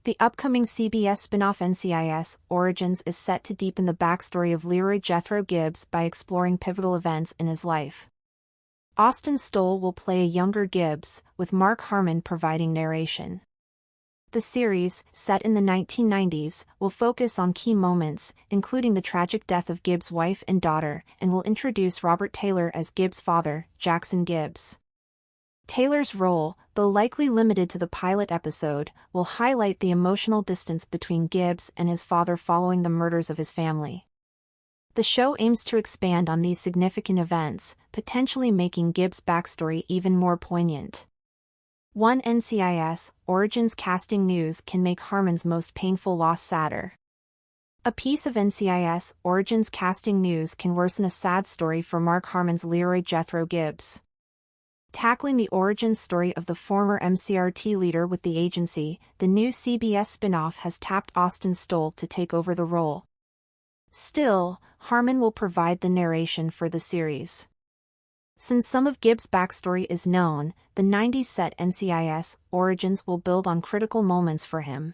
The upcoming CBS spin-off NCIS Origins is set to deepen the backstory of Leroy Jethro Gibbs by exploring pivotal events in his life. Austin Stoll will play a younger Gibbs, with Mark Harmon providing narration. The series, set in the 1990s, will focus on key moments, including the tragic death of Gibbs' wife and daughter, and will introduce Robert Taylor as Gibbs' father, Jackson Gibbs. Taylor's role, though likely limited to the pilot episode, will highlight the emotional distance between Gibbs and his father following the murders of his family. The show aims to expand on these significant events, potentially making Gibbs' backstory even more poignant. One NCIS Origins casting news can make Harmon's most painful loss sadder. A piece of NCIS Origins casting news can worsen a sad story for Mark Harmon's Leroy Jethro Gibbs. Tackling the origin story of the former MCRT leader with the agency, the new CBS spin-off has tapped Austin Stoll to take over the role. Still, Harmon will provide the narration for the series. Since some of Gibbs' backstory is known, the 90s set NCIS Origins will build on critical moments for him.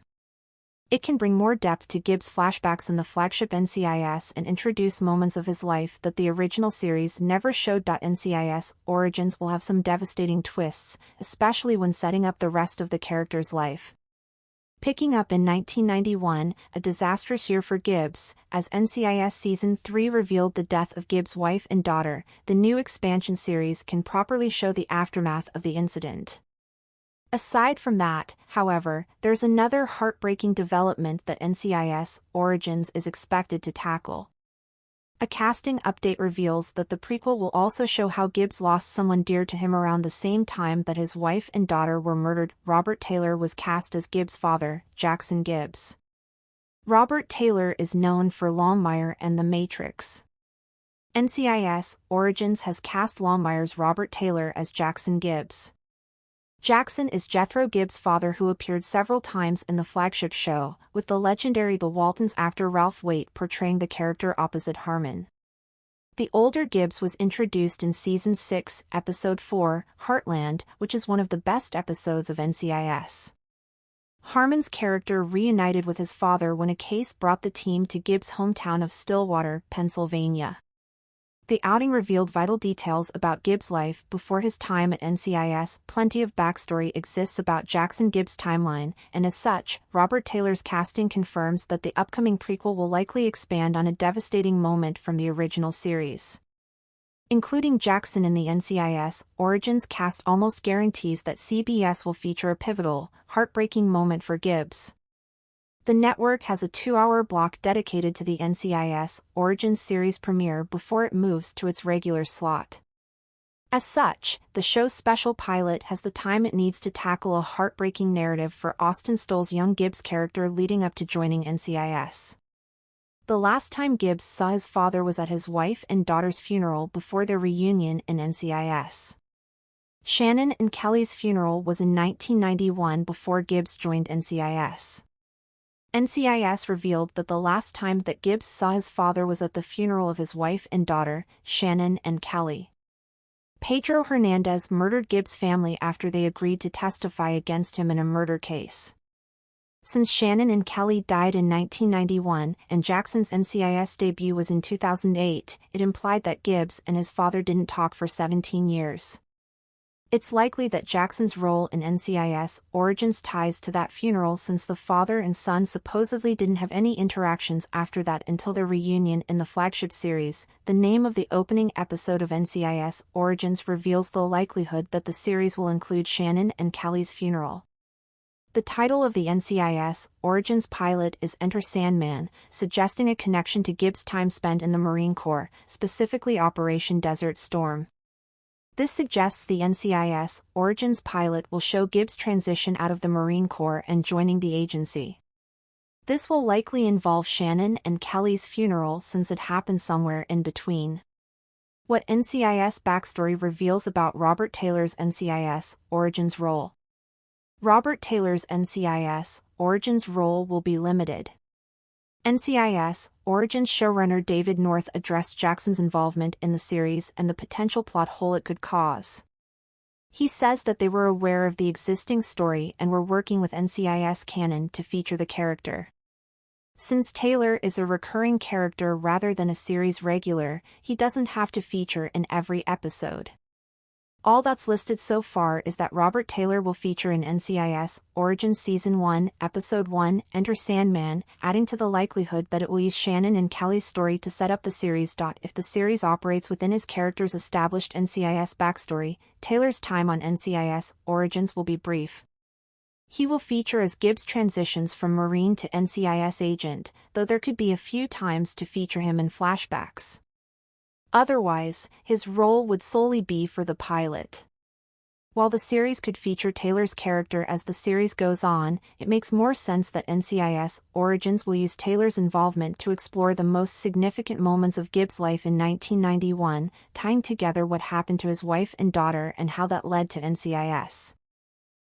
It can bring more depth to Gibbs' flashbacks in the flagship NCIS and introduce moments of his life that the original series never showed. NCIS Origins will have some devastating twists, especially when setting up the rest of the character's life. Picking up in 1991, a disastrous year for Gibbs, as NCIS Season 3 revealed the death of Gibbs' wife and daughter, the new expansion series can properly show the aftermath of the incident. Aside from that, however, there's another heartbreaking development that NCIS Origins is expected to tackle. A casting update reveals that the prequel will also show how Gibbs lost someone dear to him around the same time that his wife and daughter were murdered. Robert Taylor was cast as Gibbs' father, Jackson Gibbs. Robert Taylor is known for Longmire and The Matrix. NCIS Origins has cast Longmire's Robert Taylor as Jackson Gibbs. Jackson is Jethro Gibbs' father, who appeared several times in the flagship show, with the legendary The Waltons actor Ralph Waite portraying the character opposite Harmon. The older Gibbs was introduced in Season 6, Episode 4, Heartland, which is one of the best episodes of NCIS. Harmon's character reunited with his father when a case brought the team to Gibbs' hometown of Stillwater, Pennsylvania. The outing revealed vital details about Gibbs' life before his time at NCIS. Plenty of backstory exists about Jackson Gibbs' timeline, and as such, Robert Taylor's casting confirms that the upcoming prequel will likely expand on a devastating moment from the original series. Including Jackson in the NCIS Origins cast almost guarantees that CBS will feature a pivotal, heartbreaking moment for Gibbs. The network has a 2-hour block dedicated to the NCIS Origins series premiere before it moves to its regular slot. As such, the show's special pilot has the time it needs to tackle a heartbreaking narrative for Austin Stoll's young Gibbs character leading up to joining NCIS. The last time Gibbs saw his father was at his wife and daughter's funeral before their reunion in NCIS. Shannon and Kelly's funeral was in 1991 before Gibbs joined NCIS. NCIS revealed that the last time that Gibbs saw his father was at the funeral of his wife and daughter, Shannon and Kelly. Pedro Hernandez murdered Gibbs' family after they agreed to testify against him in a murder case. Since Shannon and Kelly died in 1991 and Jackson's NCIS debut was in 2008, it implied that Gibbs and his father didn't talk for 17 years. It's likely that Jackson's role in NCIS Origins ties to that funeral, since the father and son supposedly didn't have any interactions after that until their reunion in the flagship series. The name of the opening episode of NCIS Origins reveals the likelihood that the series will include Shannon and Kelly's funeral. The title of the NCIS Origins pilot is Enter Sandman, suggesting a connection to Gibbs' time spent in the Marine Corps, specifically Operation Desert Storm. This suggests the NCIS Origins pilot will show Gibbs' transition out of the Marine Corps and joining the agency. This will likely involve Shannon and Kelly's funeral, since it happened somewhere in between. What NCIS backstory reveals about Robert Taylor's NCIS Origins role? Robert Taylor's NCIS Origins role will be limited. NCIS Origins showrunner David North addressed Jackson's involvement in the series and the potential plot hole it could cause. He says that they were aware of the existing story and were working with NCIS canon to feature the character. Since Taylor is a recurring character rather than a series regular, he doesn't have to feature in every episode. All that's listed so far is that Robert Taylor will feature in NCIS Origins Season 1, Episode 1, Enter Sandman, adding to the likelihood that it will use Shannon and Kelly's story to set up the series. If the series operates within his character's established NCIS backstory, Taylor's time on NCIS Origins will be brief. He will feature as Gibbs transitions from Marine to NCIS agent, though there could be a few times to feature him in flashbacks. Otherwise, his role would solely be for the pilot. While the series could feature Taylor's character as the series goes on, it makes more sense that NCIS Origins will use Taylor's involvement to explore the most significant moments of Gibbs' life in 1991, tying together what happened to his wife and daughter and how that led to NCIS.